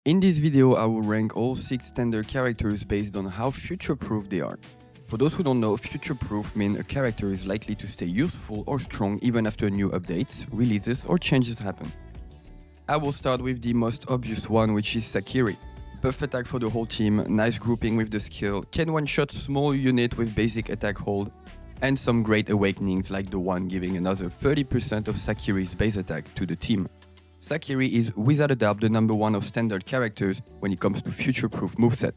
In this video, I will rank all 6 standard characters based on how future-proof they are. For those who don't know, future-proof means a character is likely to stay useful or strong even after new updates, releases or changes happen. I will start with the most obvious one, which is Sakiri. Buff attack for the whole team, nice grouping with the skill, can one-shot small unit with basic attack hold, and some great awakenings like the one giving another 30% of Sakiri's base attack to the team. Sakiri is without a doubt the number one of standard characters when it comes to future-proof moveset.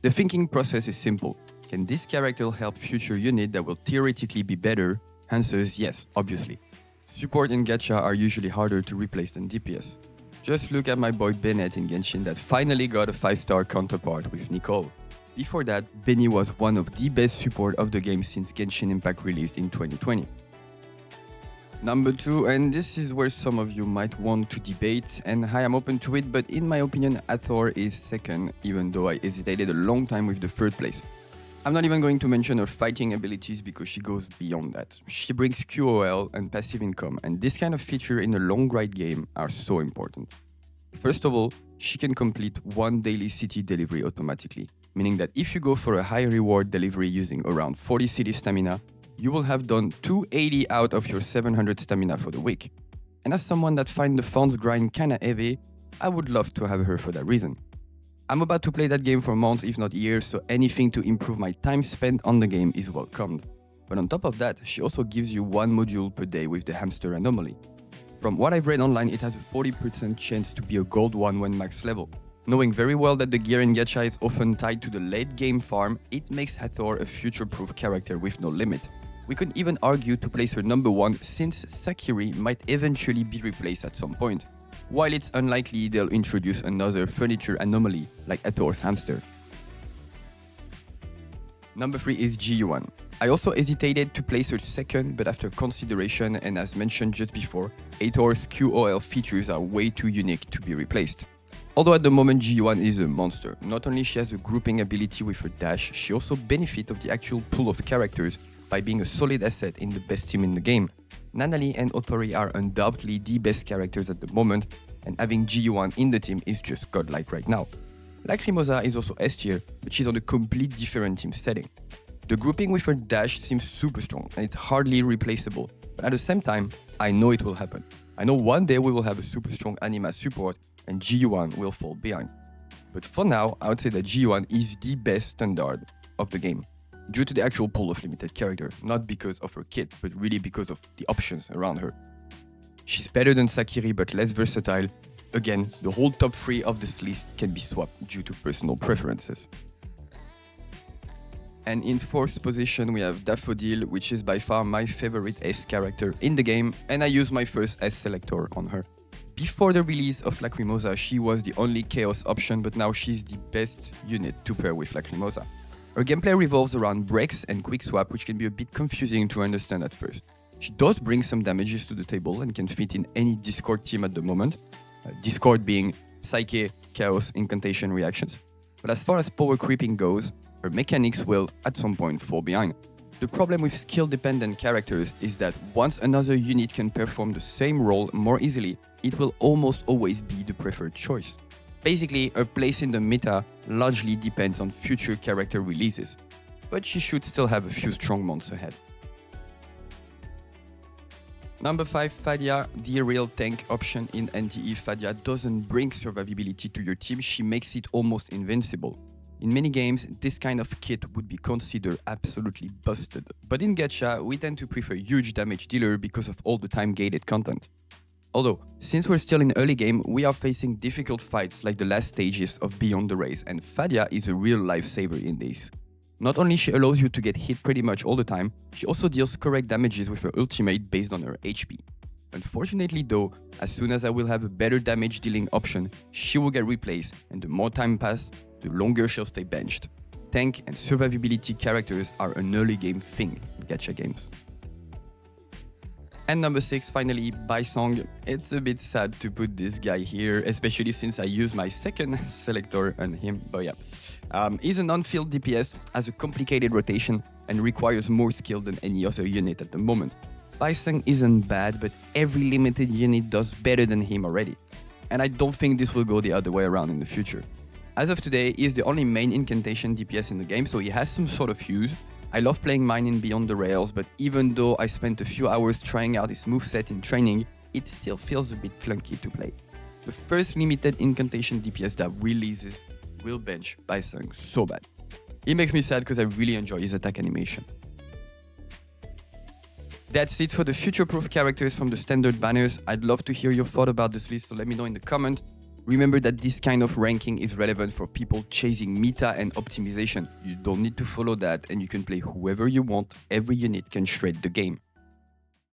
The thinking process is simple. Can this character help future unit that will theoretically be better? Answer is yes, obviously. Support and gacha are usually harder to replace than DPS. Just look at my boy Bennett in Genshin that finally got a 5-star counterpart with Nicole. Before that, Benny was one of the best support of the game since Genshin Impact released in 2020. Number 2, and this is where some of you might want to debate, and I am open to it, but in my opinion, Hathor is second, even though I hesitated a long time with the third place. I'm not even going to mention her fighting abilities because she goes beyond that. She brings QOL and passive income, and this kind of feature in a long ride game are so important. First of all, she can complete one daily city delivery automatically, meaning that if you go for a high reward delivery using around 40 city stamina, you will have done 280 out of your 700 stamina for the week. And as someone that finds the funds grind kinda heavy, I would love to have her for that reason. I'm about to play that game for months if not years, so anything to improve my time spent on the game is welcomed. But on top of that, she also gives you one module per day with the hamster anomaly. From what I've read online, it has a 40% chance to be a gold one when max level. Knowing very well that the gear in gacha is often tied to the late game farm, it makes Hathor a future-proof character with no limit. We could even argue to place her number 1 since Sakiri might eventually be replaced at some point, while it's unlikely they'll introduce another furniture anomaly like Hathor's hamster. Number 3 is Jiuyuan. I also hesitated to place her second, but after consideration and as mentioned just before, Hathor's QOL features are way too unique to be replaced. Although at the moment Jiuyuan is a monster, not only she has a grouping ability with her dash, she also benefits of the actual pool of characters by being a solid asset in the best team in the game. Nanali and Hathor are undoubtedly the best characters at the moment, and having Jiuyuan in the team is just godlike right now. Lacrimosa is also S tier, but she's on a complete different team setting. The grouping with her dash seems super strong, and it's hardly replaceable, but at the same time, I know it will happen. I know one day we will have a super strong anima support, and Jiuyuan will fall behind. But for now, I would say that Jiuyuan is the best standard of the game, due to the actual pool of limited character, not because of her kit, but really because of the options around her. She's better than Sakiri but less versatile. Again, the whole top 3 of this list can be swapped due to personal preferences. And in 4th position we have Daffodil, which is by far my favorite S character in the game, and I use my first S selector on her. Before the release of Lacrimosa, she was the only chaos option, but now she's the best unit to pair with Lacrimosa. Her gameplay revolves around breaks and quick swap, which can be a bit confusing to understand at first. She does bring some damages to the table and can fit in any Discord team at the moment. Discord being Psyche, Chaos, Incantation reactions. But as far as power creeping goes, her mechanics will, at some point, fall behind. The problem with skill-dependent characters is that once another unit can perform the same role more easily, it will almost always be the preferred choice. Basically, her place in the meta largely depends on future character releases, but she should still have a few strong months ahead. Number 5, Fadia, the real tank option in NTE. Fadia doesn't bring survivability to your team, she makes it almost invincible. In many games, this kind of kit would be considered absolutely busted, but in gacha, we tend to prefer huge damage dealer because of all the time-gated content. Although, since we're still in early game, we are facing difficult fights like the last stages of Beyond the Race, and Fadia is a real lifesaver in this. Not only she allows you to get hit pretty much all the time, she also deals correct damages with her ultimate based on her HP. Unfortunately though, as soon as I will have a better damage dealing option, she will get replaced, and the more time passes, the longer she'll stay benched. Tank and survivability characters are an early game thing in gacha games. And number 6, finally, Baisong. It's a bit sad to put this guy here, especially since I use my second selector on him, but yeah. He's a non-field DPS, has a complicated rotation, and requires more skill than any other unit at the moment. Baisong isn't bad, but every limited unit does better than him already. and I don't think this will go the other way around in the future. As of today, he is the only main incantation DPS in the game, so he has some sort of use. I love playing mine in Beyond the Rails, but even though I spent a few hours trying out his moveset in training, it still feels a bit clunky to play. The first limited incantation DPS that releases will bench Baiseng so bad. It makes me sad because I really enjoy his attack animation. That's it for the future-proof characters from the standard banners. I'd love to hear your thought about this list, so let me know in the comment. Remember that this kind of ranking is relevant for people chasing meta and optimization. You don't need to follow that, and you can play whoever you want. Every unit can shred the game.